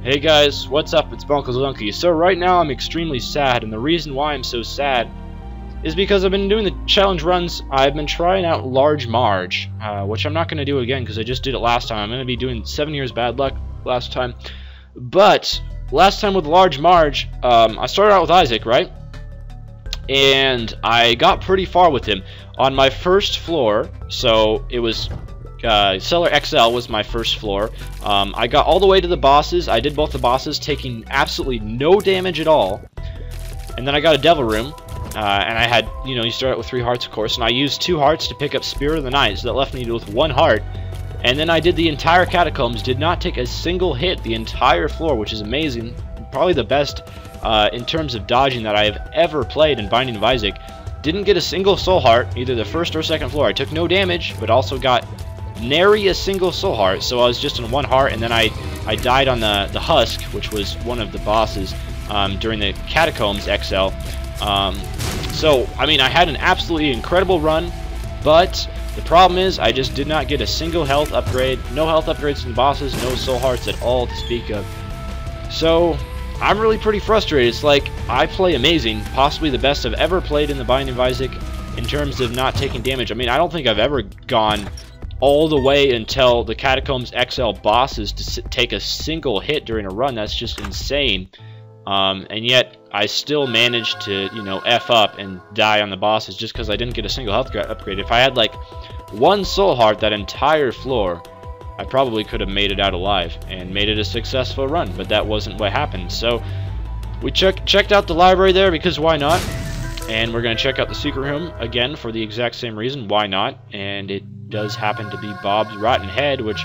Hey guys, what's up? It's Bunkle's Donkey. So right now I'm extremely sad, and the reason why I'm so sad is because I've been doing the challenge runs. I've been trying out Large Marge, which I'm not going to do again because I just did it last time. I'm going to be doing 7 years bad luck last time. But last time with Large Marge, I started out with Isaac, right? And I got pretty far with him. On my first floor, so it was Cellar XL was my first floor. I got all the way to the bosses. I did both the bosses, taking absolutely no damage at all. And then I got a devil room, and I had, you start out with 3 hearts, of course, and I used 2 hearts to pick up Spirit of the Night, so that left me with 1 heart. And then I did the entire catacombs, did not take a single hit the entire floor, which is amazing. Probably the best in terms of dodging that I have ever played in Binding of Isaac. Didn't get a single soul heart, either the first or second floor. I took no damage, but also got nary a single soul heart, so I was just in 1 heart, and then I died on the husk, which was one of the bosses during the catacombs XL. So I mean, I had an absolutely incredible run, but the problem is I just did not get a single health upgrade. No health upgrades to the bosses, no soul hearts at all to speak of. So I'm really pretty frustrated. It's like, I play amazing, possibly the best I've ever played in the Binding of Isaac in terms of not taking damage. I mean, I don't think I've ever gone all the way until the Catacombs XL bosses to take a single hit during a run. That's just insane. And yet I still managed to, F up and die on the bosses just because I didn't get a single health upgrade. If I had like 1 soul heart that entire floor, I probably could have made it out alive and made it a successful run, but that wasn't what happened. So we checked out the library there because why not? And we're going to check out the secret room again for the exact same reason, why not? And it does happen to be Bob's Rotten Head, which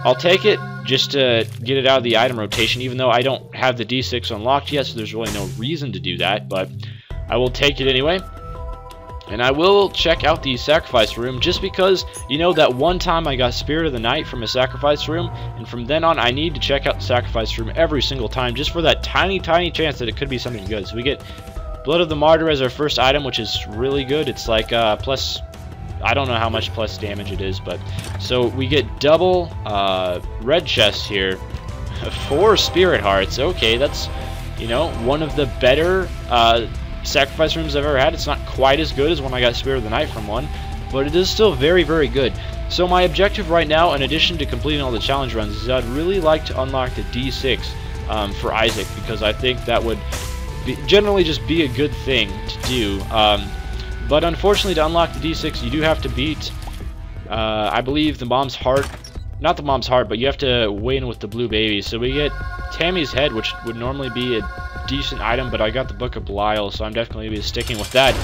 I'll take it just to get it out of the item rotation, even though I don't have the D6 unlocked yet, so there's really no reason to do that, but I will take it anyway. And I will check out the sacrifice room just because, that one time I got Spirit of the Night from a sacrifice room, and from then on I need to check out the sacrifice room every single time just for that tiny chance that it could be something good. So we get Blood of the Martyr as our first item, which is really good. It's like plus, I don't know how much plus damage it is, but so we get double red chest here, 4 spirit hearts. Okay, that's one of the better sacrifice rooms I've ever had. It's not quite as good as when I got Spirit of the Night from one, but it is still very good. So my objective right now, in addition to completing all the challenge runs, is I'd really like to unlock the D6 for Isaac, because I think that would generally just be a good thing to do. But unfortunately, to unlock the D6, you do have to beat, I believe, the Mom's Heart. Not the Mom's Heart, but you have to win with the blue baby. So we get Tammy's Head, which would normally be a decent item, but I got the Book of Belial, so I'm definitely going to be sticking with that.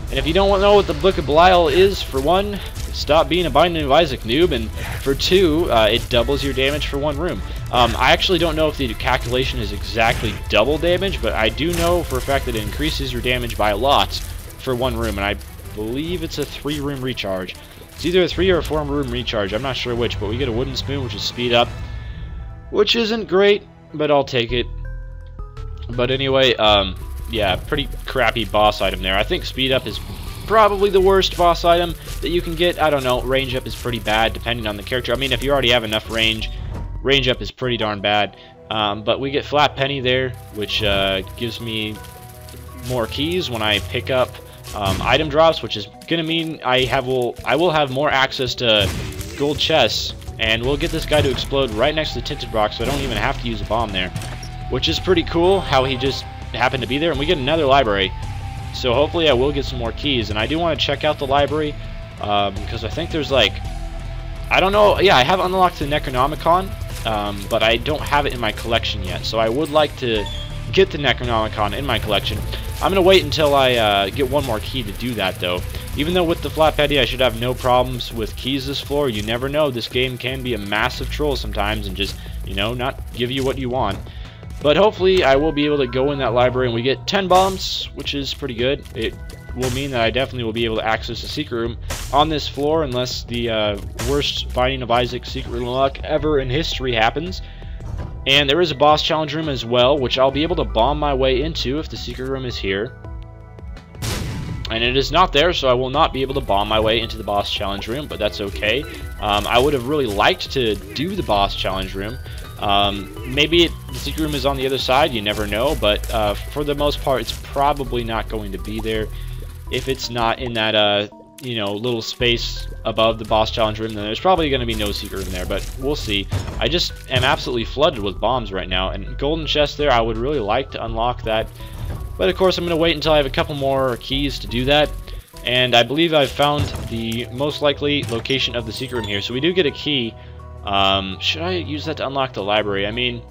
And if you don't know what the Book of Belial is, for 1, stop being a Binding of Isaac noob, and for 2, it doubles your damage for 1 room. I actually don't know if the calculation is exactly double damage, but I do know for a fact that it increases your damage by a lot for 1 room, and I believe it's a 3-room recharge. It's either a 3 or a 4-room recharge, I'm not sure which, but we get a wooden spoon, which is speed up, which isn't great, but I'll take it. But anyway, yeah, pretty crappy boss item there. I think speed up is probably the worst boss item that you can get. I don't know, range up is pretty bad depending on the character. I mean, if you already have enough range up is pretty darn bad. But we get Flat Penny there, which gives me more keys when I pick up item drops, which is gonna mean I will have more access to gold chests, and we'll get this guy to explode right next to the tinted rock, so I don't even have to use a bomb there, which is pretty cool how he just happened to be there. And we get another library, so hopefully I will get some more keys. And I do want to check out the library because I think there's like, I don't know, yeah, I have unlocked the Necronomicon, but I don't have it in my collection yet, so I would like to get the Necronomicon in my collection. I'm going to wait until I get 1 more key to do that, though. Even though with the Flat Penny I should have no problems with keys this floor, you never know. This game can be a massive troll sometimes and just, not give you what you want. But hopefully I will be able to go in that library and we get 10 bombs, which is pretty good. It will mean that I definitely will be able to access a secret room on this floor unless the worst Binding of Isaac secret room luck ever in history happens. And there is a boss challenge room as well, which I'll be able to bomb my way into if the secret room is here. And it is not there, so I will not be able to bomb my way into the boss challenge room, but that's okay. I would have really liked to do the boss challenge room, Maybe the secret room is on the other side, you never know, but for the most part, it's probably not going to be there. If it's not in that, you know, little space above the boss challenge room, then there's probably going to be no secret room there, but we'll see. I just am absolutely flooded with bombs right now, and golden chest there, I would really like to unlock that, but of course I'm going to wait until I have a couple more keys to do that, and I believe I've found the most likely location of the secret room here, so we do get a key. Should I use that to unlock the library? I mean,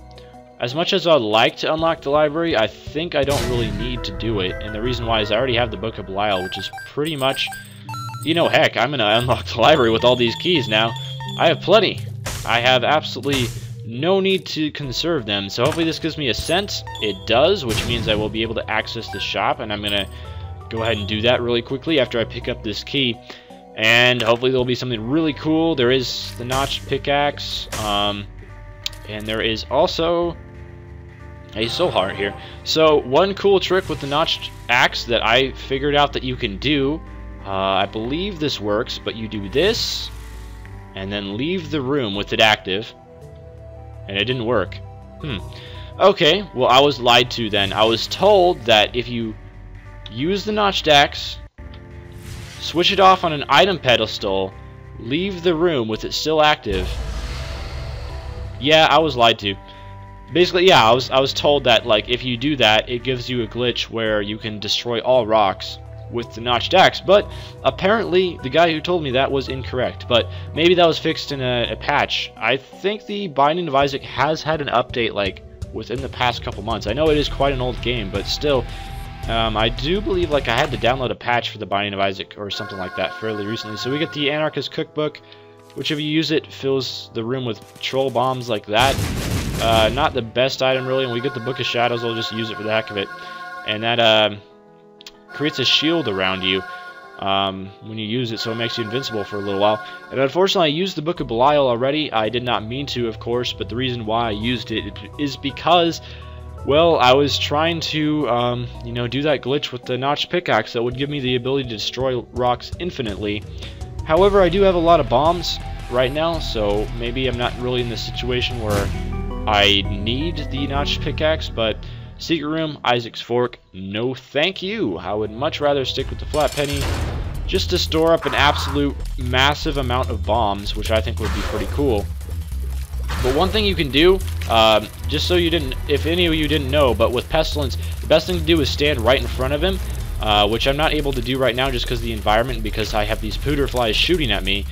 as much as I'd like to unlock the library, I think I don't really need to do it, and the reason why is I already have the Book of Belial, which is pretty much, you know, heck, I'm gonna unlock the library with all these keys now. I have plenty. I have absolutely no need to conserve them, so hopefully this gives me a cent. It does, which means I will be able to access the shop, and I'm gonna go ahead and do that really quickly after I pick up this key. And hopefully there'll be something really cool. There is the notched pickaxe, and there is also a soul heart here. So one cool trick with the notched axe that I figured out that you can do, I believe this works, but you do this and then leave the room with it active, and it didn't work. Okay, well, I was lied to then. I was told that if you use the notched axe, switch it off on an item pedestal, leave the room with it still active. Yeah, I was lied to. Basically, yeah, I was told that, like, if you do that, it gives you a glitch where you can destroy all rocks with the notched axe, but apparently the guy who told me that was incorrect, but maybe that was fixed in a patch. I think the Binding of Isaac has had an update, like, within the past couple months. I know it is quite an old game, but still, I do believe, like, I had to download a patch for the Binding of Isaac or something like that fairly recently. So we get the Anarchist Cookbook, which if you use it, fills the room with troll bombs like that. Not the best item, really, and we get the Book of Shadows. I'll just use it for the heck of it. And that creates a shield around you when you use it, so it makes you invincible for a little while. And unfortunately, I used the Book of Belial already. I did not mean to, of course, but the reason why I used it is because, well, I was trying to, you know, do that glitch with the notched pickaxe that would give me the ability to destroy rocks infinitely. However, I do have a lot of bombs right now, so maybe I'm not really in the situation where I need the notched pickaxe, but secret room, Isaac's Fork, no thank you. I would much rather stick with the flat penny just to store up an absolute massive amount of bombs, which I think would be pretty cool. But one thing you can do, just so you didn't, if any of you didn't know, but with Pestilence, the best thing to do is stand right in front of him, which I'm not able to do right now just because of the environment, because I have these pooter flies shooting at me,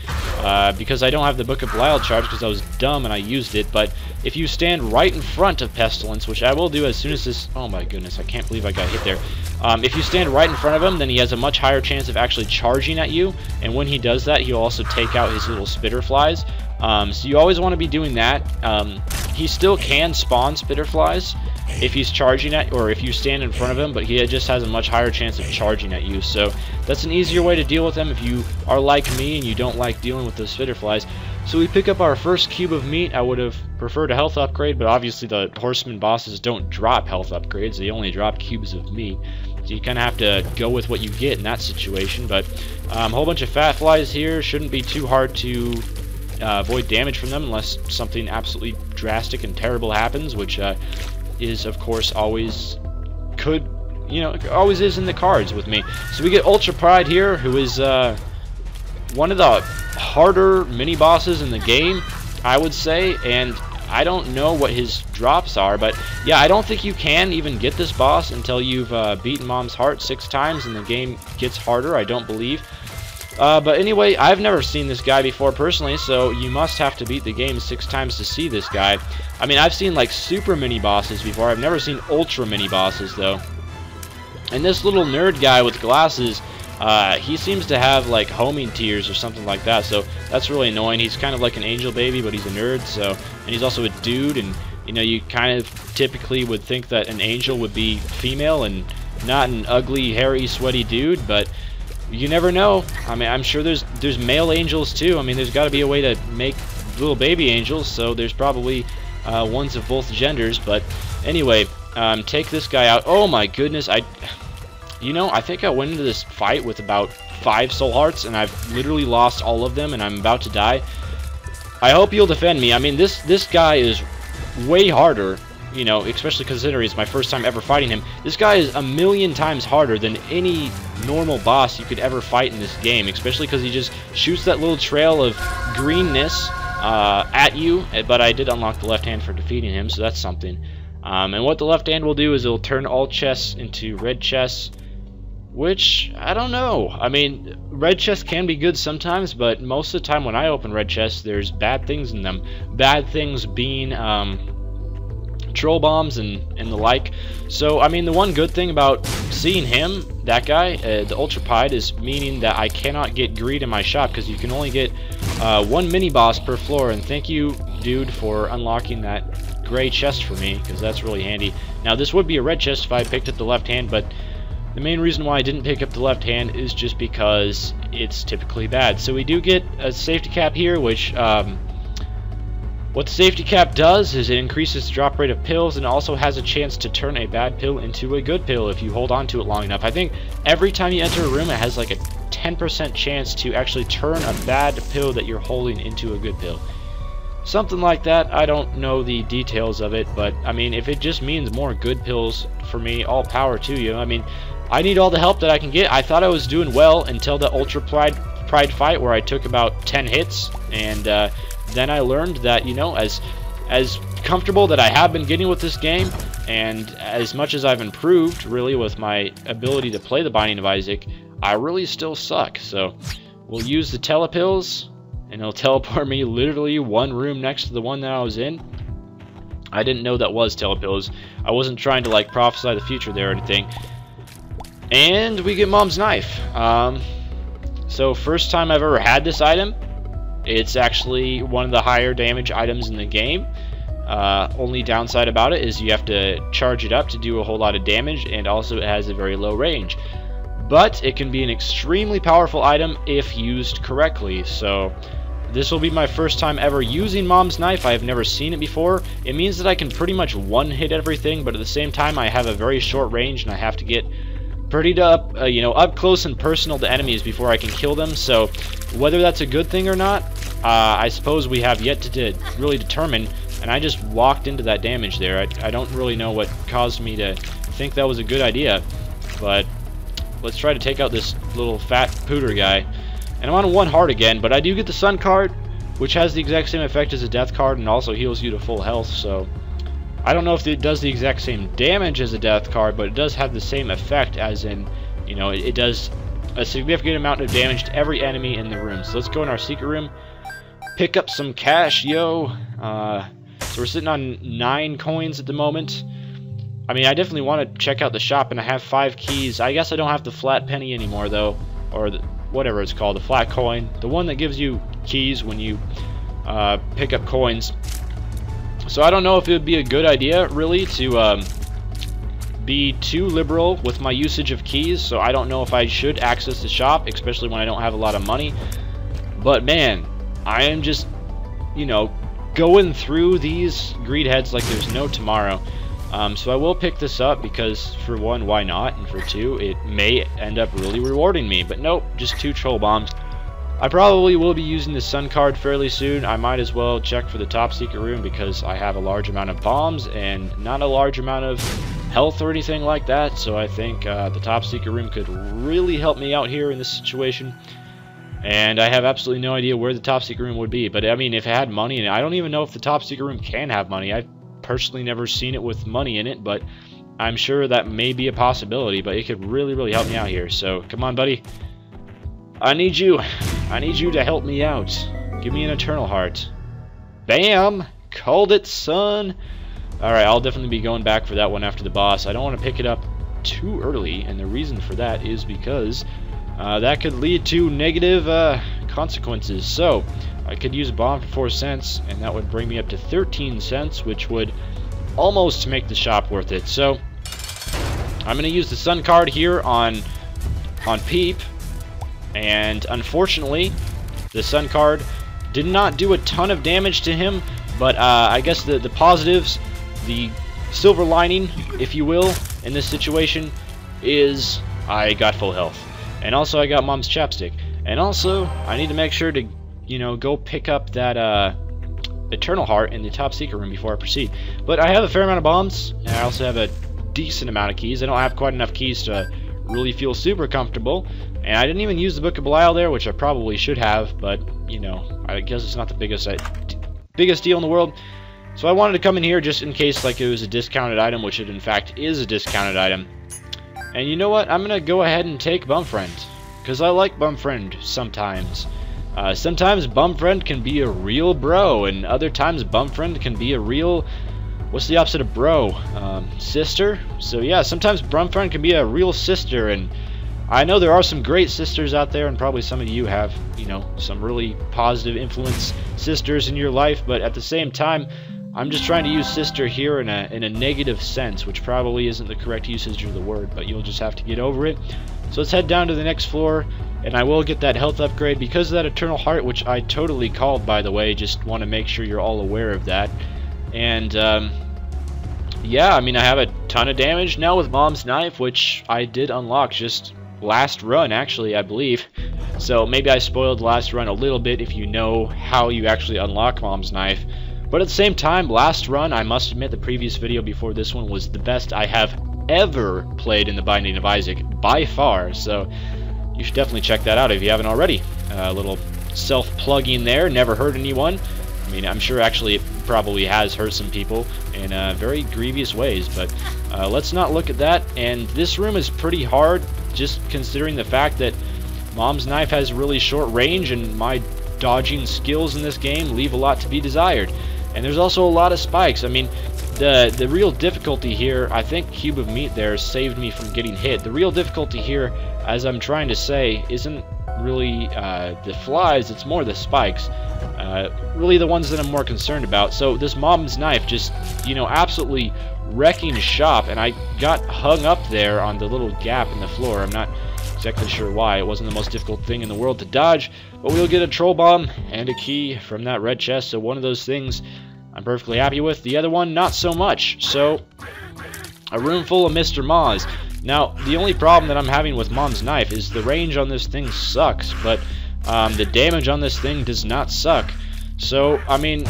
because I don't have the Book of Belial charged because I was dumb and I used it. But if you stand right in front of Pestilence, which I will do as soon as this, oh my goodness, I can't believe I got hit there. If you stand right in front of him, then he has a much higher chance of actually charging at you, and when he does that, he'll also take out his little spitter flies. So you always want to be doing that. He still can spawn spitter flies if he's charging at, or if you stand in front of him, but he just has a much higher chance of charging at you. So that's an easier way to deal with him if you are like me and you don't like dealing with those spitter flies. So we pick up our first cube of meat. I would have preferred a health upgrade, but obviously the horseman bosses don't drop health upgrades. They only drop cubes of meat. So you kind of have to go with what you get in that situation. But a whole bunch of fat flies here. Shouldn't be too hard to avoid damage from them unless something absolutely drastic and terrible happens, which is, of course, always always is in the cards with me. So we get Ultra Pride here, who is one of the harder mini-bosses in the game, I would say, and I don't know what his drops are, but yeah, I don't think you can even get this boss until you've beaten Mom's Heart 6 times and the game gets harder, I don't believe. But anyway, I've never seen this guy before personally, so you must have to beat the game 6 times to see this guy. I mean, I've seen like super mini bosses before. I've never seen ultra mini bosses though. And this little nerd guy with glasses, he seems to have like homing tears or something like that, so that's really annoying. He's kind of like an angel baby, but he's a nerd, so, and he's also a dude, and you know, you kind of typically would think that an angel would be female and not an ugly, hairy, sweaty dude, but you never know. I mean, I'm sure there's male angels too. I mean, there's got to be a way to make little baby angels, so there's probably ones of both genders. But anyway, take this guy out. Oh my goodness, I think I went into this fight with about 5 soul hearts, and I've literally lost all of them, and I'm about to die. I hope you'll defend me. I mean, this guy is way harder, you know, especially considering it's my first time ever fighting him. This guy is a million times harder than any normal boss you could ever fight in this game, especially because he just shoots that little trail of greenness at you. But I did unlock the left hand for defeating him, so that's something. And what the left hand will do is it'll turn all chests into red chests, which, I don't know. I mean, red chests can be good sometimes, but most of the time when I open red chests, there's bad things in them. Bad things being troll bombs and the like. So, I mean, the one good thing about seeing him, that guy, the Ultra Pied, is meaning that I cannot get greed in my shop, because you can only get one mini-boss per floor, and thank you, dude, for unlocking that gray chest for me, because that's really handy. Now, this would be a red chest if I picked up the left hand, but the main reason why I didn't pick up the left hand is just because it's typically bad. So we do get a safety cap here, which what the safety cap does is it increases the drop rate of pills, and also has a chance to turn a bad pill into a good pill if you hold on to it long enough. I think every time you enter a room, it has like a 10% chance to actually turn a bad pill that you're holding into a good pill. Something like that. I don't know the details of it, but I mean, if it just means more good pills for me, all power to you. I mean, I need all the help that I can get. I thought I was doing well until the Ultra Pride fight, where I took about 10 hits, and then I learned that, you know, as comfortable that I have been getting with this game, and as much as I've improved, really, with my ability to play the Binding of Isaac, I really still suck. So we'll use the telepills, and it'll teleport me literally one room next to the one that I was in. I didn't know that was telepills. I wasn't trying to, like, prophesy the future there or anything. And we get Mom's Knife. So first time I've ever had this item. It's actually one of the higher damage items in the game. Only downside about it is you have to charge it up to do a whole lot of damage, and also it has a very low range. But it can be an extremely powerful item if used correctly. So this will be my first time ever using Mom's Knife. I have never seen it before. It means that I can pretty much one-hit everything, but at the same time I have a very short range, and I have to get pretty up close and personal to enemies before I can kill them. So whether that's a good thing or not, I suppose we have yet to really determine. And I just walked into that damage there. I don't really know what caused me to think that was a good idea, but let's try to take out this little fat pooter guy. And I'm on 1 heart again, but I do get the Sun card, which has the exact same effect as a Death card, and also heals you to full health. So I don't know if it does the exact same damage as a Death card, but it does have the same effect, as in, you know, it does a significant amount of damage to every enemy in the room. So let's go in our secret room, pick up some cash, yo. So we're sitting on 9 coins at the moment. I mean, I definitely want to check out the shop, and I have 5 keys. I guess I don't have the flat penny anymore, though, or whatever it's called, the flat coin, the one that gives you keys when you pick up coins. So I don't know if it would be a good idea, really, to be too liberal with my usage of keys. So I don't know if I should access the shop, especially when I don't have a lot of money. But man, I am just, you know, going through these greed heads like there's no tomorrow. So I will pick this up because, for one, why not? And for two, it may end up really rewarding me. But nope, just 2 troll bombs. I probably will be using the Sun card fairly soon. I might as well check for the top secret room because I have a large amount of bombs and not a large amount of health or anything like that. So I think the top secret room could really help me out here in this situation. And I have absolutely no idea where the top secret room would be. But I mean, if it had money in it, I don't even know if the top secret room can have money. I've personally never seen it with money in it, but I'm sure that may be a possibility. But it could really, really help me out here. So come on, buddy. I need you. I need you to help me out. Give me an eternal heart. Bam! Called it, son. Alright, I'll definitely be going back for that one after the boss. I don't want to pick it up too early, and the reason for that is because that could lead to negative consequences. So, I could use a bomb for 4 cents, and that would bring me up to 13 cents, which would almost make the shop worth it. So, I'm going to use the Sun card here on Peep. And unfortunately, the Sun card did not do a ton of damage to him, but I guess the positives, the silver lining, if you will, in this situation is I got full health. And also I got Mom's chapstick. And also, I need to make sure to, you know, go pick up that Eternal Heart in the top secret room before I proceed. But I have a fair amount of bombs, and I also have a decent amount of keys. I don't have quite enough keys to really feel super comfortable, and I didn't even use the Book of Belial there, which I probably should have, but, you know, I guess it's not the biggest deal in the world. So I wanted to come in here just in case like it was a discounted item, which it in fact is a discounted item. And you know what? I'm going to go ahead and take Bumfriend, because I like Bumfriend sometimes. Sometimes Bumfriend can be a real bro, and other times Bumfriend can be a real... What's the opposite of bro? Sister? So yeah, sometimes Bumfriend can be a real sister, and I know there are some great sisters out there, and probably some of you have, you know, some really positive influence sisters in your life, but at the same time, I'm just trying to use sister here in a negative sense, which probably isn't the correct usage of the word, but you'll just have to get over it. So let's head down to the next floor, and I will get that health upgrade because of that Eternal Heart, which I totally called, by the way. Just want to make sure you're all aware of that. And yeah, I mean, I have a ton of damage now with Mom's Knife, which I did unlock just last run, actually, I believe. So maybe I spoiled last run a little bit if you know how you actually unlock Mom's Knife. But at the same time, last run, I must admit, the previous video before this one was the best I have ever played in the Binding of Isaac, by far. So you should definitely check that out if you haven't already. A little self-plugging there, never hurt anyone. I mean, I'm sure actually it probably has hurt some people in very grievous ways, but let's not look at that. And this room is pretty hard, just considering the fact that Mom's Knife has really short range, and my dodging skills in this game leave a lot to be desired. And there's also a lot of spikes. I mean, the real difficulty here, I think Cube of Meat there saved me from getting hit. The real difficulty here, as I'm trying to say, isn't really the flies, it's more the spikes. Really the ones that I'm more concerned about. So this Mom's Knife just, you know, absolutely wrecking shop, and I got hung up there on the little gap in the floor. I'm not exactly sure why. It wasn't the most difficult thing in the world to dodge, but we'll get a troll bomb and a key from that red chest. So one of those things I'm perfectly happy with, the other one not so much. So a room full of Mr. Maws. Now the only problem that I'm having with Mom's Knife is the range on this thing sucks, but the damage on this thing does not suck. So I mean,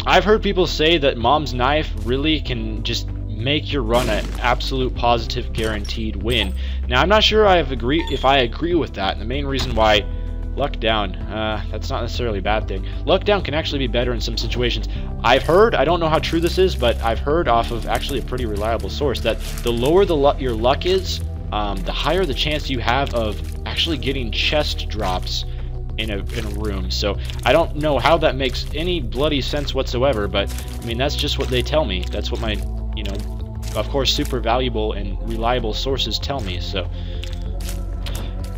I've heard people say that Mom's Knife really can just make your run an absolute positive guaranteed win. Now I'm not sure if I agree with that, and the main reason why luck down, that's not necessarily a bad thing. Luck down can actually be better in some situations. I've heard, I don't know how true this is, but I've heard off of actually a pretty reliable source that the lower your luck is, the higher the chance you have of actually getting chest drops in a room. So I don't know how that makes any bloody sense whatsoever, but I mean, that's just what they tell me. That's what my, you know, of course, super valuable and reliable sources tell me. So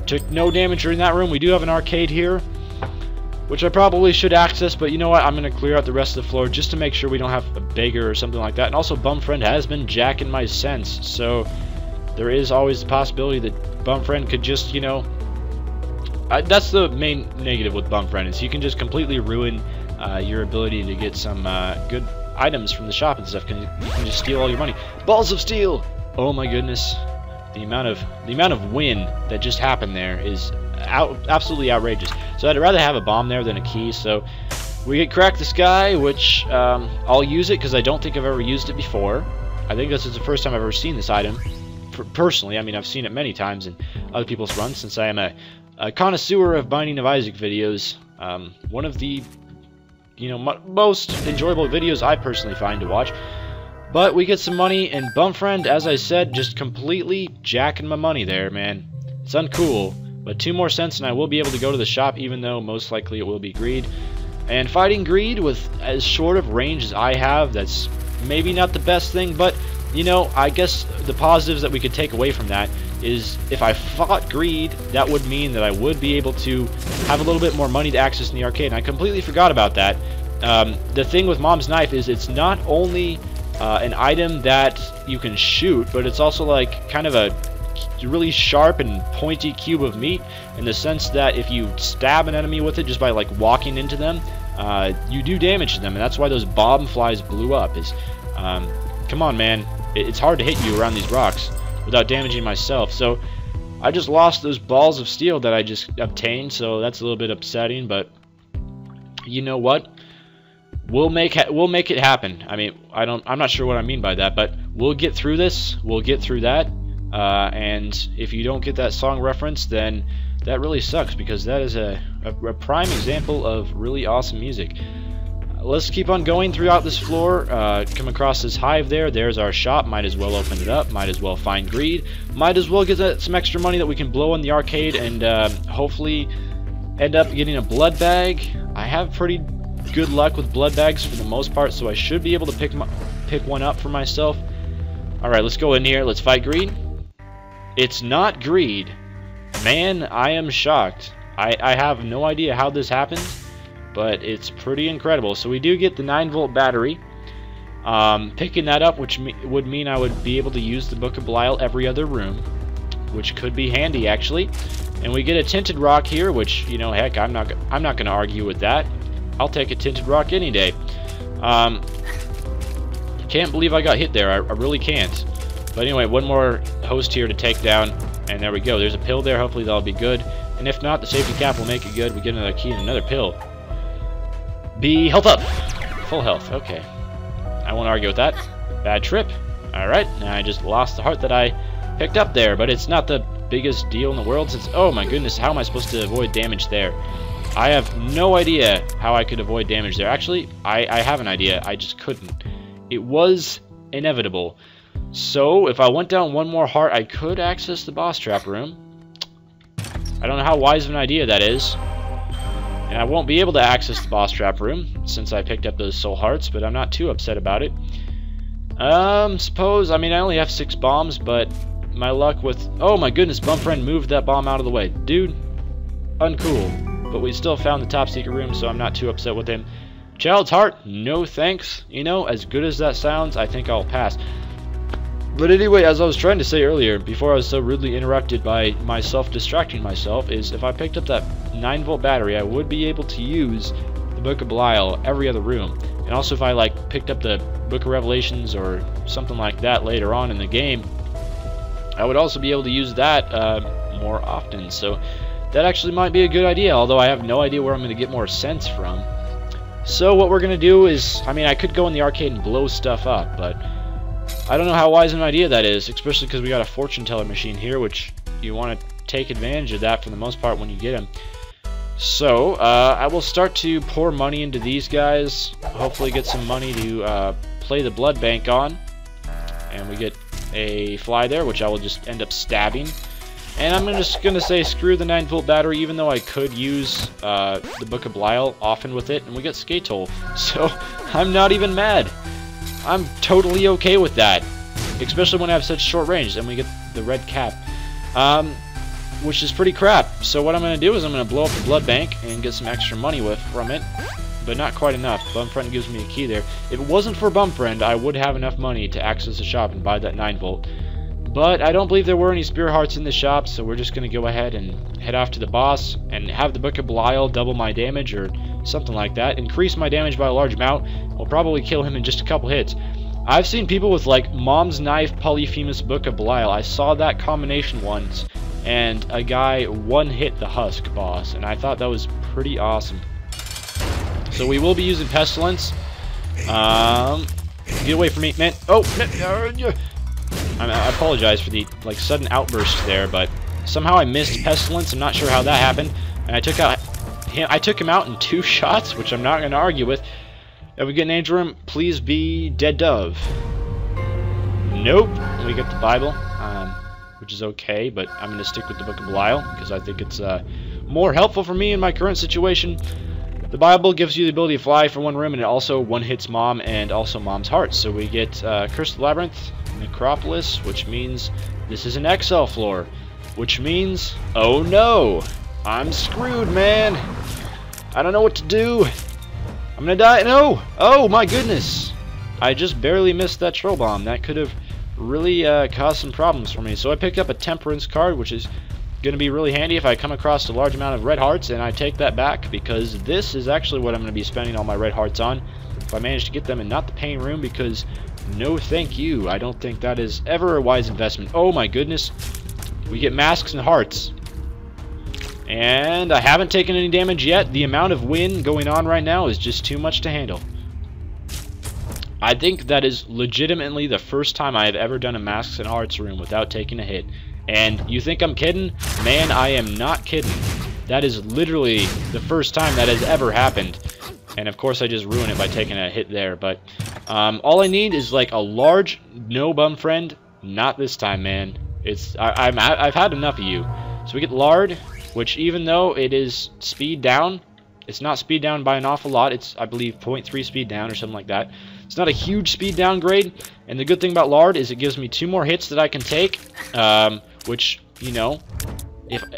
took no damage in that room. We do have an arcade here, which I probably should access, but you know what? I'm going to clear out the rest of the floor just to make sure we don't have a beggar or something like that. And also, Bumfriend has been jacking my sense, so there is always the possibility that Bumfriend could just, you know... that's the main negative with Bumfriend, is you can just completely ruin your ability to get some good items from the shop and stuff. You can just steal all your money. Balls of steel! Oh my goodness. The amount of win that just happened there is absolutely outrageous. So I'd rather have a bomb there than a key. So we get Crack the Sky, which I'll use it because I don't think I've ever used it before. I think this is the first time I've ever seen this item. Personally, I mean, I've seen it many times in other people's runs since I am a connoisseur of Binding of Isaac videos. One of the, you know, most enjoyable videos I personally find to watch. But we get some money, and Bumfriend, as I said, just completely jacking my money there, man. It's uncool, but 2 more cents and I will be able to go to the shop, even though most likely it will be greed. And fighting greed with as short of range as I have, that's maybe not the best thing, but, you know, I guess the positives that we could take away from that is if I fought greed, that would mean that I would be able to have a little bit more money to access in the arcade, and I completely forgot about that. The thing with Mom's Knife is it's not only an item that you can shoot, but it's also like kind of a really sharp and pointy cube of meat, in the sense that if you stab an enemy with it just by like walking into them, you do damage to them, and that's why those bomb flies blew up. Come on, man, it's hard to hit you around these rocks without damaging myself. So I just lost those balls of steel that I just obtained, so that's a little bit upsetting, but you know what? we'll make it happen. I mean, I'm not sure what I mean by that, but we'll get through this. We'll get through that. And if you don't get that song reference, then that really sucks, because that is a prime example of really awesome music. Let's keep on going throughout this floor. Come across this hive there. There's our shop. Might as well open it up. Might as well find greed. Might as well get some extra money that we can blow in the arcade and hopefully end up getting a blood bag. I have pretty good luck with blood bags for the most part, so I should be able to pick one up for myself. Alright, let's go in here. Let's fight greed. It's not greed. Man, I am shocked. I have no idea how this happened, but it's pretty incredible. So we do get the 9-volt battery. Picking that up, which would mean I would be able to use the Book of Belial every other room, which could be handy actually. And we get a tinted rock here, which, you know, heck, I'm not going to argue with that. I'll take a tinted rock any day. Can't believe I got hit there. I really can't. But anyway, one more host here to take down, and there we go. There's a pill there. Hopefully that'll be good. And if not, the safety cap will make it good. We get another key and another pill. Be health up. Full health. Okay. I won't argue with that. Bad trip. Alright. Now I just lost the heart that I picked up there, but it's not the biggest deal in the world since... Oh my goodness, how am I supposed to avoid damage there? I have no idea how I could avoid damage there. Actually, I have an idea. I just couldn't. It was inevitable. So, if I went down one more heart, I could access the boss trap room. I don't know how wise of an idea that is. And I won't be able to access the boss trap room since I picked up those soul hearts, but I'm not too upset about it. Suppose, I mean, I only have 6 bombs, but my luck with... Oh my goodness, Bumfriend moved that bomb out of the way. Dude, uncool. But we still found the top secret room, so I'm not too upset with him. Child's heart, no thanks. You know, as good as that sounds, I think I'll pass. But anyway, as I was trying to say earlier, before I was so rudely interrupted by myself distracting myself, is if I picked up that 9-volt battery, I would be able to use the Book of Belial every other room. And also if I like picked up the Book of Revelations or something like that later on in the game, I would also be able to use that more often. So that actually might be a good idea, although I have no idea where I'm going to get more sense from. So what we're going to do is, I mean, I could go in the arcade and blow stuff up, but I don't know how wise an idea that is, especially because we got a fortune teller machine here, which you want to take advantage of that for the most part when you get them. So, I will start to pour money into these guys, hopefully get some money to play the blood bank on, and we get a fly there, which I will just end up stabbing. And I'm just going to say screw the 9-volt battery, even though I could use the Book of Belial often with it, and we get skate hole. So, I'm not even mad. I'm totally okay with that, especially when I have such short range, and we get the red cap, which is pretty crap. So what I'm going to do is I'm going to blow up the blood bank and get some extra money from it, but not quite enough. Bumfriend gives me a key there. If it wasn't for Bumfriend, I would have enough money to access the shop and buy that 9-volt. But I don't believe there were any spear hearts in the shop, so we're just going to go ahead and head off to the boss and have the Book of Belial double my damage or something like that. Increase my damage by a large amount. We'll probably kill him in just a couple hits. I've seen people with like Mom's Knife, Polyphemus, Book of Belial. I saw that combination once, and a guy one-hit the Husk boss, and I thought that was pretty awesome. So we will be using Pestilence. Get away from me, man. Oh, I apologize for the like sudden outburst there, but somehow I missed Pestilence. I'm not sure how that happened, and I took him out in 2 shots, which I'm not going to argue with. If we get an angel room, please be Dead Dove. Nope. We get the Bible, which is okay, but I'm going to stick with the Book of Belial because I think it's more helpful for me in my current situation. The Bible gives you the ability to fly from one room, and it also one-hits Mom and also Mom's heart. So we get Cursed Labyrinth, Necropolis, which means this is an XL floor, which means, oh no, I'm screwed, man. I don't know what to do. I'm gonna die. No! Oh my goodness! I just barely missed that troll bomb. That could have really caused some problems for me. So I picked up a Temperance card, which is gonna be really handy if I come across a large amount of red hearts, and I take that back because this is actually what I'm gonna be spending all my red hearts on if I manage to get them, and not the pain room, because no thank you. I don't think that is ever a wise investment. Oh my goodness. We get masks and hearts. And I haven't taken any damage yet. The amount of wind going on right now is just too much to handle. I think that is legitimately the first time I have ever done a Masks and Hearts room without taking a hit. And you think I'm kidding? Man, I am not kidding. That is literally the first time that has ever happened. And of course I just ruined it by taking a hit there. But all I need is like a large no bum friend. Not this time, man. I've had enough of you. So we get Lard, which even though it is speed down, it's not speed down by an awful lot. It's, I believe, 0.3 speed down or something like that. It's not a huge speed downgrade. And the good thing about Lard is it gives me 2 more hits that I can take. Which, you know,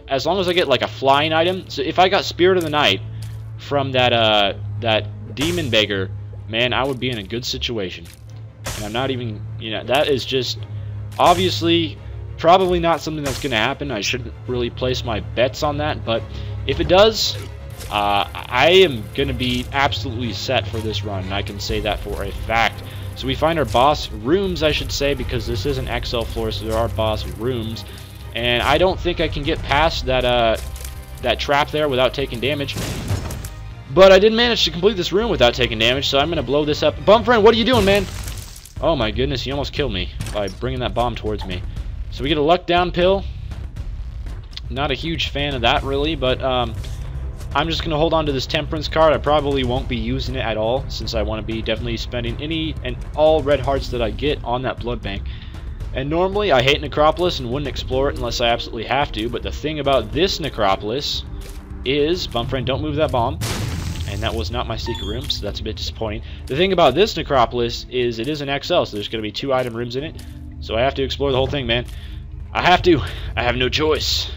as long as I get like a flying item. So if I got Spirit of the Night from that Demon Beggar, man, I would be in a good situation. And I'm not even, you know, that is just obviously probably not something that's going to happen. I shouldn't really place my bets on that. But if it does, I am going to be absolutely set for this run, and I can say that for a fact. So we find our boss rooms, I should say, because this is an XL floor, so there are boss rooms. And I don't think I can get past that that trap there without taking damage. But I did manage to complete this room without taking damage, so I'm going to blow this up. Bum friend, what are you doing, man? Oh my goodness, you almost killed me by bringing that bomb towards me. So we get a luck down pill. Not a huge fan of that, really, but I'm just going to hold on to this Temperance card. I probably won't be using it at all, since I want to be definitely spending any and all red hearts that I get on that blood bank. And normally, I hate Necropolis and wouldn't explore it unless I absolutely have to, but the thing about this Necropolis is... Bum friend, don't move that bomb. And that was not my secret room, so that's a bit disappointing. The thing about this Necropolis is it is an XL, so there's going to be 2 item rooms in it. So I have to explore the whole thing, man. I have to. I have no choice.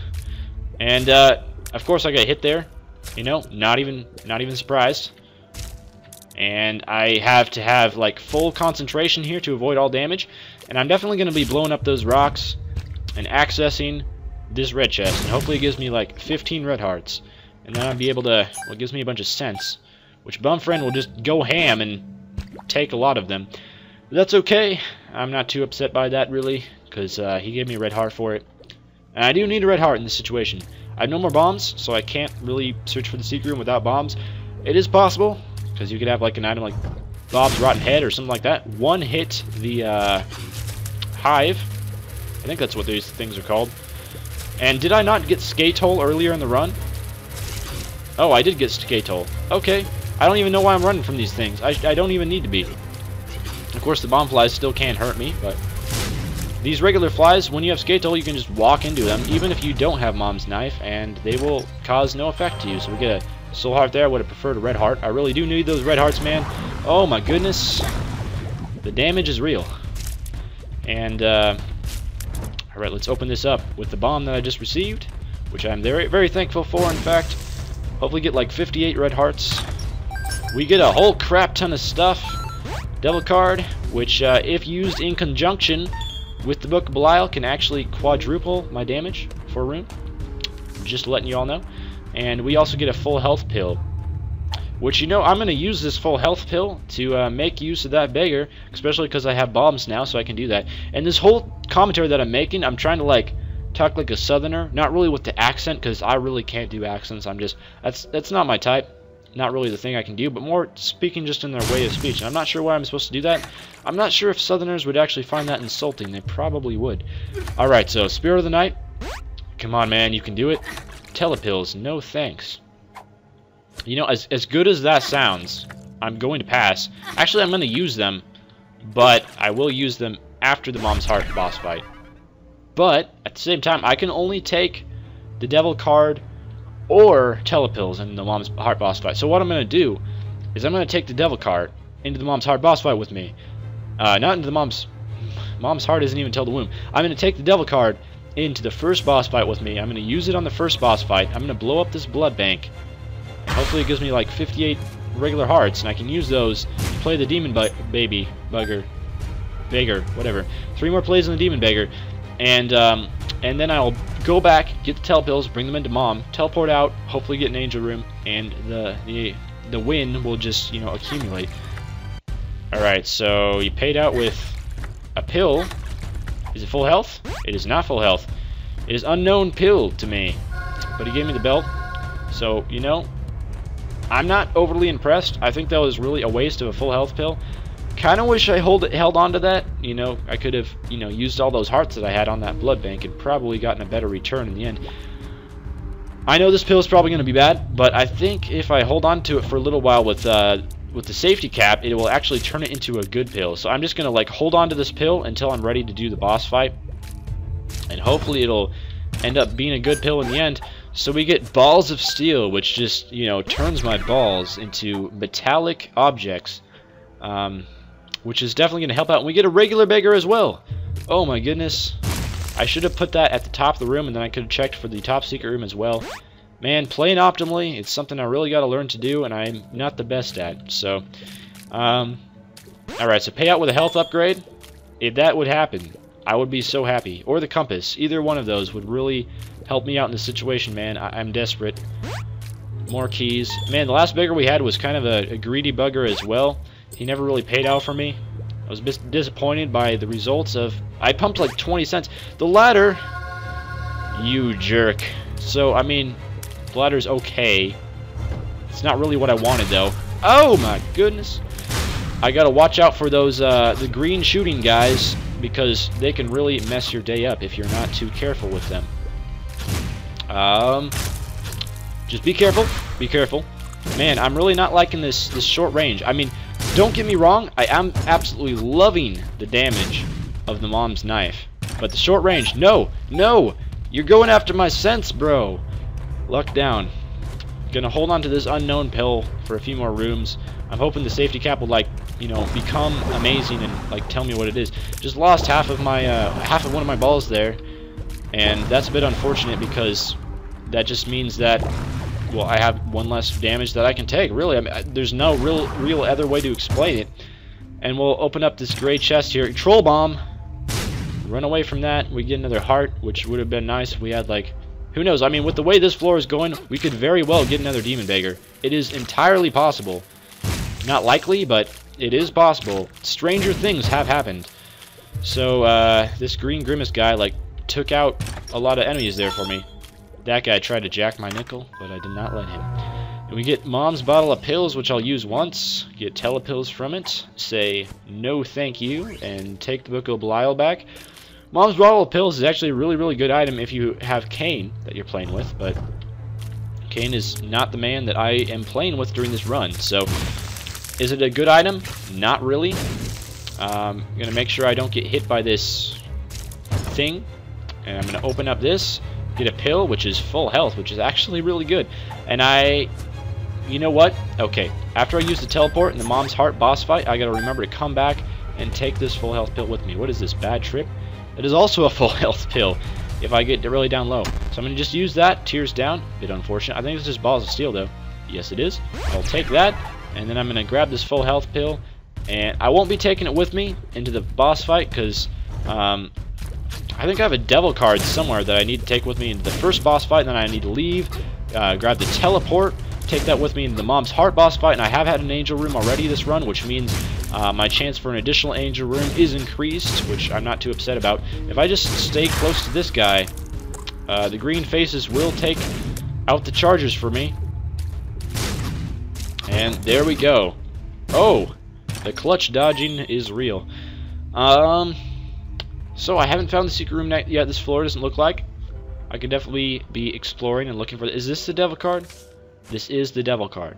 And, of course, I got hit there. You know, not even surprised. And I have to have like full concentration here to avoid all damage. And I'm definitely going to be blowing up those rocks and accessing this red chest. And hopefully it gives me like 15 red hearts. And then I'll be able to, well, it gives me a bunch of sense. Which Bum Friend will just go ham and take a lot of them. But that's okay. I'm not too upset by that really. Because he gave me a red heart for it. And I do need a red heart in this situation. I have no more bombs, so I can't really search for the secret room without bombs. It is possible, because you could have like an item like Bob's Rotten Head or something like that. One hit the Hive. I think that's what these things are called. And did I not get Skate Hole earlier in the run? Oh, I did get Skate Hole. Okay. I don't even know why I'm running from these things. I don't even need to be. Of course, the bomb flies still can't hurt me, but... These regular flies, when you have Skate Hole, you can just walk into them, even if you don't have Mom's Knife, and they will cause no effect to you. So we get a soul heart there. I would have preferred a red heart. I really do need those red hearts, man. Oh my goodness. The damage is real. And, alright, let's open this up with the bomb that I just received, which I'm very, very thankful for, in fact. Hopefully get like 58 red hearts. We get a whole crap ton of stuff. Devil card, which, if used in conjunction with the Book of Belial, can actually quadruple my damage for a room. Just letting you all know. And we also get a full health pill. Which, you know, I'm going to use this full health pill to make use of that beggar. Especially because I have bombs now, so I can do that. And this whole commentary that I'm making, I'm trying to, like, talk like a southerner. Not really with the accent, because I really can't do accents. I'm just... That's not my type. Not really the thing I can do, but more speaking just in their way of speech. And I'm not sure why I'm supposed to do that. I'm not sure if Southerners would actually find that insulting. They probably would. Alright, so Spirit of the Night. Come on, man, you can do it. Telepills, no thanks. You know, as good as that sounds, I'm going to pass. Actually, I'm going to use them, but I will use them after the Mom's Heart boss fight. But, at the same time, I can only take the Devil card or Telepills in the Mom's Heart boss fight. So what I'm going to do is I'm going to take the Devil card into the Mom's Heart boss fight with me. Not into the Mom's Heart isn't even till the womb. I'm going to take the Devil card into the first boss fight with me. I'm going to use it on the first boss fight. I'm going to blow up this blood bank. Hopefully it gives me like 58 regular hearts, and I can use those to play the Demon Beggar, whatever. 3 more plays on the Demon Beggar, and then I'll go back, get the Telepills, bring them into Mom, teleport out, hopefully get an Angel Room, and the win will just, you know, accumulate. Alright, so you paid out with a pill. Is it full health? It is not full health. It is unknown pill to me. But he gave me the belt. So, you know, I'm not overly impressed. I think that was really a waste of a full health pill. Kind of wish I held on to that. You know, I could have, you know, used all those hearts that I had on that blood bank and probably gotten a better return in the end. I know this pill is probably going to be bad, but I think if I hold on to it for a little while with the safety cap, it will actually turn it into a good pill. So I'm just going to like hold on to this pill until I'm ready to do the boss fight, and hopefully it'll end up being a good pill in the end. So we get balls of steel, which just, you know, turns my balls into metallic objects, which is definitely going to help out. And we get a regular beggar as well. Oh my goodness. I should have put that at the top of the room, and then I could have checked for the top secret room as well. Man, playing optimally, it's something I really got to learn to do, and I'm not the best at. So, alright, so pay out with a health upgrade. If that would happen, I would be so happy. Or the compass. Either one of those would really help me out in this situation, man. I'm desperate. More keys. Man, the last beggar we had was kind of a greedy bugger as well. He never really paid out for me. I was disappointed by the results of... I pumped like 20 cents. The ladder... You jerk. So, I mean, the ladder's okay. It's not really what I wanted, though. Oh, my goodness. I gotta watch out for those, the green shooting guys, because they can really mess your day up if you're not too careful with them. Just be careful. Be careful. Man, I'm really not liking this short range. I mean... Don't get me wrong, I am absolutely loving the damage of the mom's knife. But the short range, no, no! You're going after my sense, bro. Luck down. Gonna hold on to this unknown pill for a few more rooms. I'm hoping the safety cap will, like, you know, become amazing and, like, tell me what it is. Just lost half of my, half of one of my balls there. And that's a bit unfortunate because that just means that... Well, I have one less damage that I can take, really. I mean, there's no real other way to explain it. And we'll open up this gray chest here. Troll bomb! Run away from that. We get another heart, which would have been nice if we had, like... Who knows? I mean, with the way this floor is going, we could very well get another demon beggar. It is entirely possible. Not likely, but it is possible. Stranger things have happened. So, this green grimace guy, like, took out a lot of enemies there for me. That guy tried to jack my nickel, but I did not let him. And we get Mom's bottle of pills, which I'll use once. Get telepills from it. Say no thank you, and take the Book of Belial back. Mom's bottle of pills is actually a really good item if you have Cain that you're playing with, but Cain is not the man that I am playing with during this run. So, is it a good item? Not really. I'm going to make sure I don't get hit by this thing. And I'm going to open up this. Get a pill, which is full health, which is actually really good. And you know what? Okay, after I use the teleport in the Mom's Heart boss fight, I gotta remember to come back and take this full health pill with me. What is this, bad trip? It is also a full health pill if I get really down low. So I'm gonna just use that, tears down. Bit unfortunate. I think it's just balls of steel, though. Yes, it is. I'll take that, and then I'm gonna grab this full health pill, and I won't be taking it with me into the boss fight, because, I think I have a devil card somewhere that I need to take with me into the first boss fight, and then I need to leave, grab the teleport, take that with me into the Mom's Heart boss fight, and I have had an angel room already this run, which means my chance for an additional angel room is increased, which I'm not too upset about. If I just stay close to this guy, the green faces will take out the charges for me. And there we go. Oh, the clutch dodging is real. So I haven't found the secret room yet. This floor doesn't look like. I could definitely be exploring and looking for Is this the devil card? This is the devil card.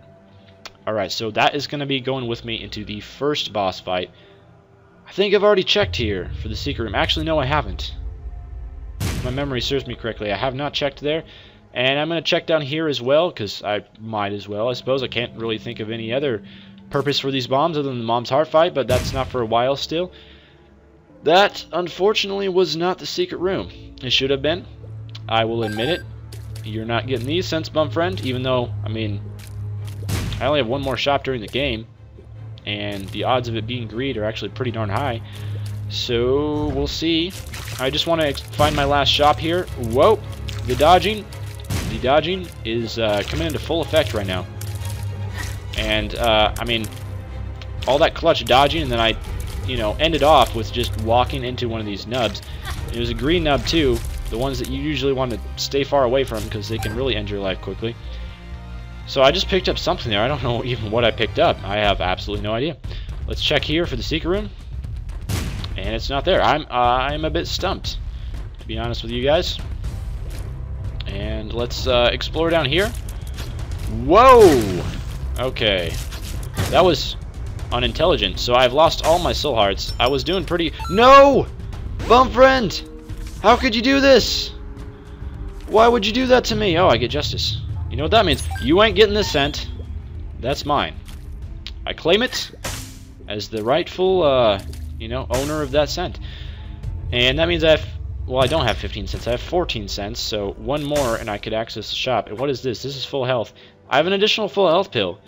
Alright, so that is going to be going with me into the first boss fight. I think I've already checked here for the secret room. Actually, no, I haven't. If my memory serves me correctly, I have not checked there. And I'm going to check down here as well, because I might as well. I suppose I can't really think of any other purpose for these bombs other than the Mom's Heart fight, but that's not for a while still. That, unfortunately, was not the secret room. It should have been. I will admit it. You're not getting these, Sense Bum friend, even though, I mean, I only have one more shop during the game, and the odds of it being greed are actually pretty darn high. So, we'll see. I just want to find my last shop here. Whoa! The dodging is coming into full effect right now. And, I mean, all that clutch dodging, and then I, you know, ended off with just walking into one of these nubs. It was a green nub, too. The ones that you usually want to stay far away from because they can really end your life quickly. So I just picked up something there. I don't know even what I picked up. I have absolutely no idea. Let's check here for the secret room. And it's not there. I'm a bit stumped, to be honest with you guys. And let's explore down here. Whoa! Okay. That was unintelligent. So I've lost all my soul hearts. I was doing pretty... No! Bum friend! How could you do this? Why would you do that to me? Oh, I get justice. You know what that means? You ain't getting this scent. That's mine. I claim it as the rightful, you know, owner of that scent. And that means I have... Well, I don't have 15 cents. I have 14 cents. So one more and I could access the shop. And what is this? This is full health. I have an additional full health pill.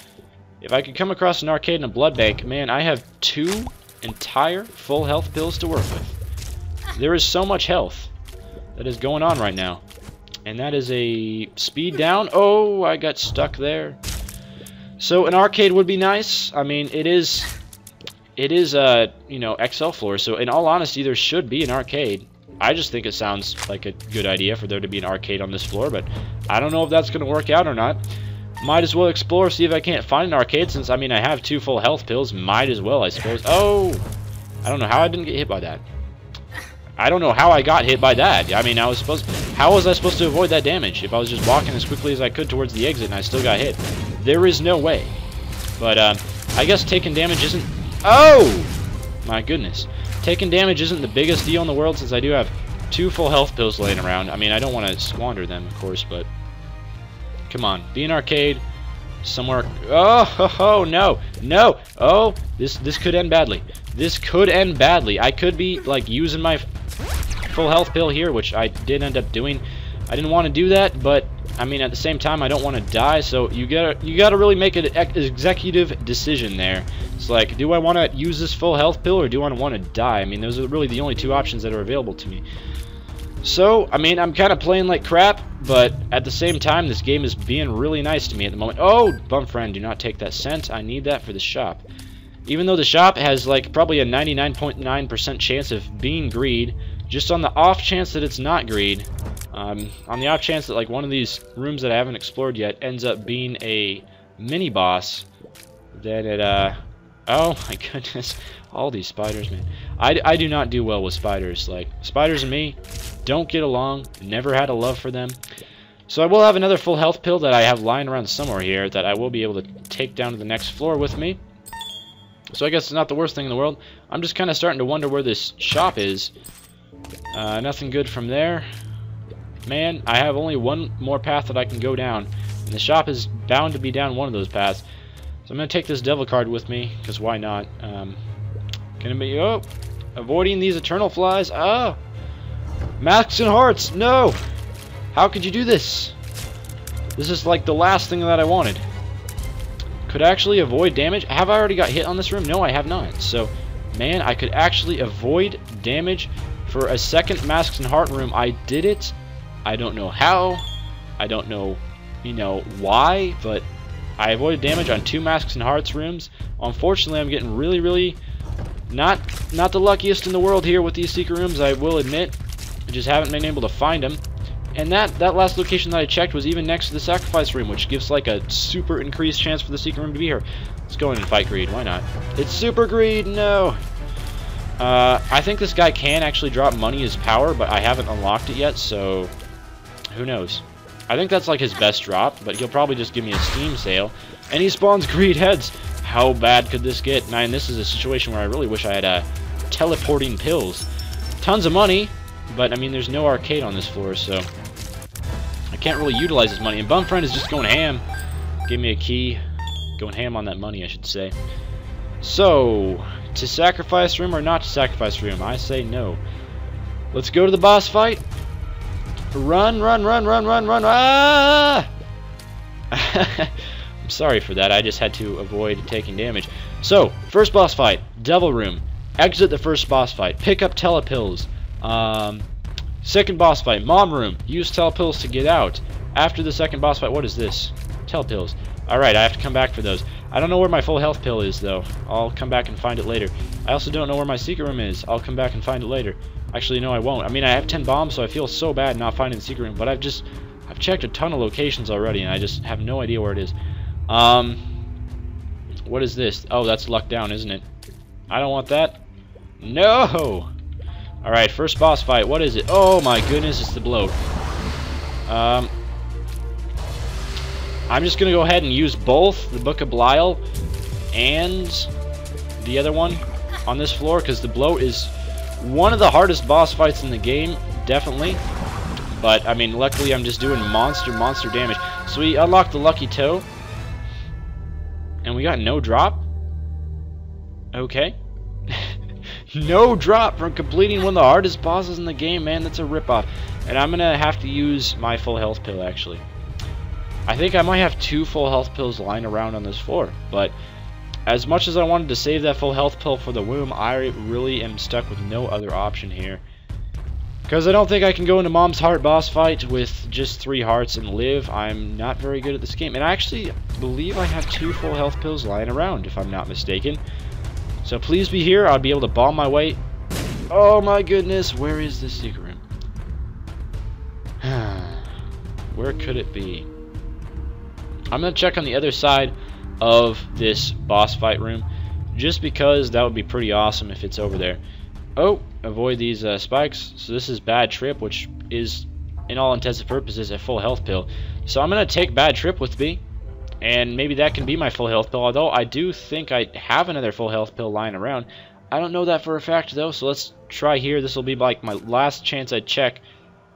If I could come across an arcade and a blood bank, man, I have 2 entire full health pills to work with. There is so much health that is going on right now. And that is a speed down. Oh, I got stuck there. So an arcade would be nice. I mean, it is you know, XL floor. So in all honesty, there should be an arcade. I just think it sounds like a good idea for there to be an arcade on this floor, but I don't know if that's going to work out or not. Might as well explore, see if I can't find an arcade, since, I mean, I have 2 full health pills. Might as well, I suppose. Oh! I don't know how I didn't get hit by that. I don't know how I got hit by that. I mean, how was I supposed to avoid that damage if I was just walking as quickly as I could towards the exit and I still got hit? There is no way. But, I guess taking damage isn't... Oh! My goodness. Taking damage isn't the biggest deal in the world, since I do have 2 full health pills laying around. I mean, I don't want to squander them, of course, but... Come on. Be an arcade. Somewhere... Oh, no. No! Oh! This could end badly. This could end badly. I could be, like, using my full health pill here, which I did end up doing. I didn't want to do that, but... I mean, at the same time, I don't want to die, so you gotta really make an executive decision there. It's like, do I want to use this full health pill, or do I want to die? I mean, those are really the only 2 options that are available to me. So, I mean, I'm kind of playing like crap, but at the same time, this game is being really nice to me at the moment. Oh, bum friend, do not take that scent. I need that for the shop. Even though the shop has, like, probably a 99.9% chance of being greed, just on the off chance that it's not greed, on the off chance that, like, one of these rooms that I haven't explored yet ends up being a mini-boss, then it, oh my goodness, all these spiders, man. I do not do well with spiders. Like, spiders and me don't get along, never had a love for them. So I will have another full health pill that I have lying around somewhere here that I will be able to take down to the next floor with me. So I guess it's not the worst thing in the world. I'm just kind of starting to wonder where this shop is. Nothing good from there. Man, I have only one more path that I can go down, and the shop is bound to be down one of those paths. So I'm going to take this devil card with me, because why not? Gonna be, oh, avoiding these eternal flies. Ah! Masks and hearts, no! How could you do this? This is like the last thing that I wanted. Could actually avoid damage. Have I already got hit on this room? No, I have not. So, man, I could actually avoid damage for a second masks and heart room. I did it. I don't know how. I don't know, you know, why, but I avoided damage on 2 masks and hearts rooms. Unfortunately, I'm getting really not the luckiest in the world here with these secret rooms, I will admit. I just haven't been able to find them. And that last location that I checked was even next to the sacrifice room, which gives like a super increased chance for the secret room to be here. Let's go in and fight greed. Why not? It's super greed. No. I think this guy can actually drop money as power, but I haven't unlocked it yet, so who knows? I think that's like his best drop, but he'll probably just give me a Steam sale. And he spawns greed heads. How bad could this get? Man, this is a situation where I really wish I had teleporting pills. Tons of money, but I mean, there's no arcade on this floor, so I can't really utilize his money. And Bumfriend is just going ham. Give me a key. Going ham on that money, I should say. So, to sacrifice room or not to sacrifice room? I say no. Let's go to the boss fight. Run, run, run, run, run, run. Ah! I'm sorry for that. I just had to avoid taking damage. So, first boss fight, Devil Room. Exit the first boss fight. Pick up telepills. Second boss fight, Mom Room. Use telepills to get out. After the second boss fight, what is this? Telepills. Alright, I have to come back for those. I don't know where my full health pill is, though. I'll come back and find it later. I also don't know where my secret room is. I'll come back and find it later. Actually, no, I won't. I mean, I have 10 bombs, so I feel so bad not finding the secret room, but I've checked a ton of locations already, and I just have no idea where it is. What is this? Oh, that's luck down, isn't it? I don't want that. No! Alright, first boss fight. What is it? Oh my goodness, it's the bloat. I'm just going to go ahead and use both the Book of Belial and the other one on this floor, because the bloat is one of the hardest boss fights in the game, definitely. But, I mean, luckily I'm just doing monster damage. So we unlocked the Lucky Toe. And we got no drop? Okay. No drop from completing one of the hardest bosses in the game, man. That's a ripoff. And I'm going to have to use my full health pill, actually. I think I might have 2 full health pills lying around on this floor. But as much as I wanted to save that full health pill for the womb, I really am stuck with no other option here. Because I don't think I can go into Mom's Heart boss fight with just 3 hearts and live. I'm not very good at this game. And I actually believe I have 2 full health pills lying around, if I'm not mistaken. So please be here. I'll be able to bomb my way. Oh my goodness. Where is this secret room? Where could it be? I'm going to check on the other side of this boss fight room, just because that would be pretty awesome if it's over there. Oh, avoid these spikes. So this is Bad Trip, which is, in all intents and purposes, a full health pill. So I'm going to take Bad Trip with me, and maybe that can be my full health pill, although I do think I have another full health pill lying around. I don't know that for a fact, though, so let's try here. This will be like my last chance I check,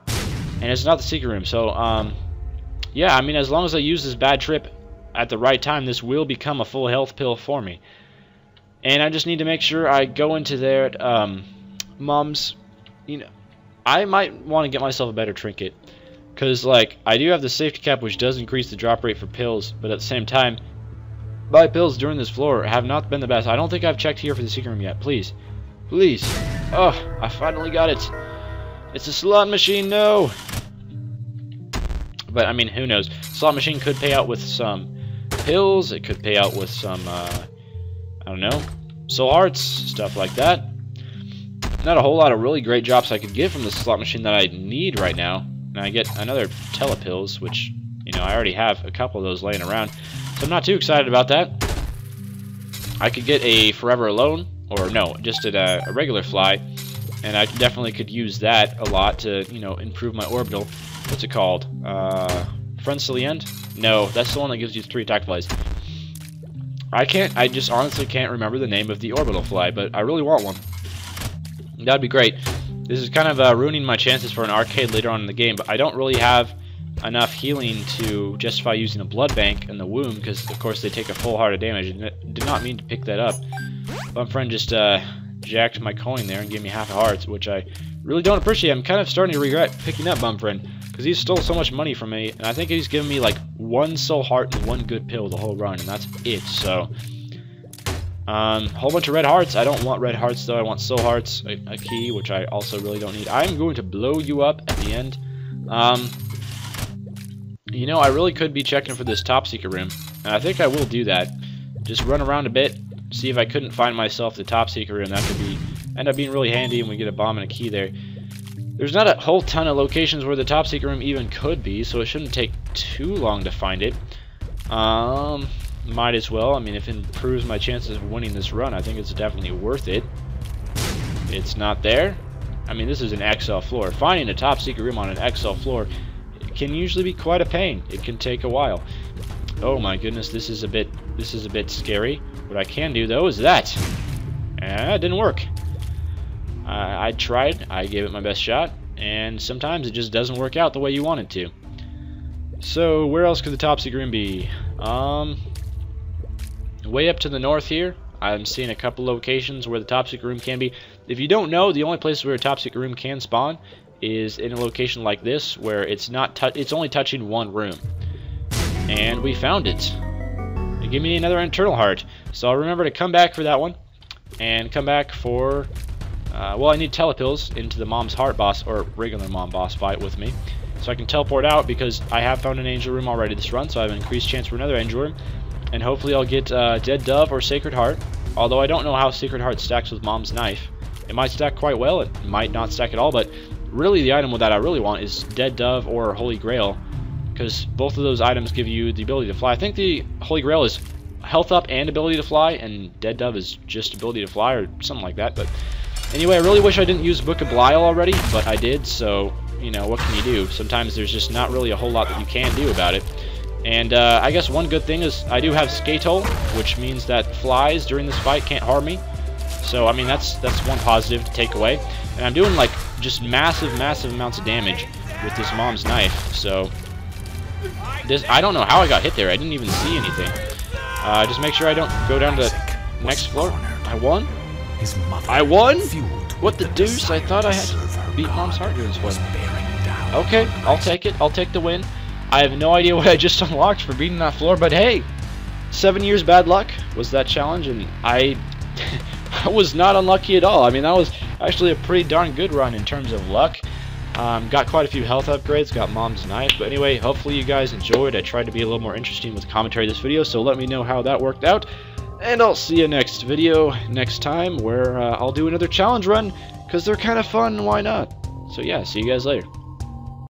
and it's not the secret room. So, yeah, I mean, as long as I use this Bad Trip at the right time, this will become a full health pill for me. And I just need to make sure I go into there at Mom's. You know, I might want to get myself a better trinket, because like I do have the safety cap, which does increase the drop rate for pills, but at the same time, my pills during this floor have not been the best. I don't think I've checked here for the secret room yet. Please, please. Oh, I finally got it. It's a slot machine. No. But I mean, who knows? Slot machine could pay out with some pills. It could pay out with some. I don't know, soul hearts, stuff like that. Not a whole lot of really great drops I could get from the slot machine that I need right now. And I get another telepills, which, you know, I already have a couple of those laying around. So I'm not too excited about that. I could get a Forever Alone, or no, just a regular fly. And I definitely could use that a lot to, you know, improve my orbital. What's it called? Friends to the End? No, that's the one that gives you 3 attack flies. I just honestly can't remember the name of the orbital fly, but I really want one. That'd be great. This is kind of ruining my chances for an arcade later on in the game, but I don't really have enough healing to justify using a blood bank in the womb, because of course they take a full heart of damage, and I did not mean to pick that up. Bum friend just jacked my coin there and gave me half a heart, which I really don't appreciate. I'm kind of starting to regret picking up Bum friend, because he stole so much money from me, and I think he's given me like 1 soul heart and 1 good pill the whole run, and that's it. So whole bunch of red hearts. I don't want red hearts though. I want soul hearts, a key, which I also really don't need. I'm going to blow you up at the end. You know, I really could be checking for this top secret room, and I think I will do that. Just run around a bit, see if I couldn't find myself the top secret room. That could end up being really handy, and we get a bomb and a key there. There's not a whole ton of locations where the top secret room even could be, so it shouldn't take too long to find it. Might as well. I mean, if it improves my chances of winning this run, I think it's definitely worth it. It's not there. I mean, this is an XL floor. Finding a top secret room on an XL floor can usually be quite a pain. It can take a while. Oh my goodness, this is a bit scary. What I can do though is that. It didn't work. I tried. I gave it my best shot, and sometimes it just doesn't work out the way you want it to. So where else could the top secret room be? Way up to the north here, I'm seeing a couple locations where the top secret room can be. If you don't know, the only place where a top secret room can spawn is in a location like this, where it's only touching 1 room. And we found it. It gave me another internal heart, so I'll remember to come back for that one, and come back for well, I need telepills into the Mom's Heart boss, or regular Mom boss fight with me, so I can teleport out, because I have found an angel room already this run, so I have an increased chance for another angel room. And hopefully I'll get Dead Dove or Sacred Heart. Although I don't know how Sacred Heart stacks with Mom's Knife. It might stack quite well, it might not stack at all, but really the item that I really want is Dead Dove or Holy Grail, because both of those items give you the ability to fly. I think the Holy Grail is health up and ability to fly, and Dead Dove is just ability to fly or something like that. But anyway, I really wish I didn't use Book of Belial already, but I did, so, you know, what can you do? Sometimes there's just not really a whole lot that you can do about it. And I guess one good thing is I do have Skatole, which means that flies during this fight can't harm me. So, I mean, that's one positive to take away. And I'm doing, like, just massive amounts of damage with this mom's knife. So, I don't know how I got hit there. I didn't even see anything. Just make sure I don't go down to the next floor. I won? I won? What the deuce? I thought I had to beat Mom's heart doing this one. Okay, I'll take it. I'll take the win. I have no idea what I just unlocked for beating that floor, but hey, 7 years bad luck was that challenge, and I was not unlucky at all. I mean, that was actually a pretty darn good run in terms of luck. Got quite a few health upgrades, got Mom's knife, but anyway, hopefully you guys enjoyed. I tried to be a little more interesting with commentary this video, so let me know how that worked out, and I'll see you next video next time, where I'll do another challenge run, because they're kind of fun, why not? So yeah, see you guys later.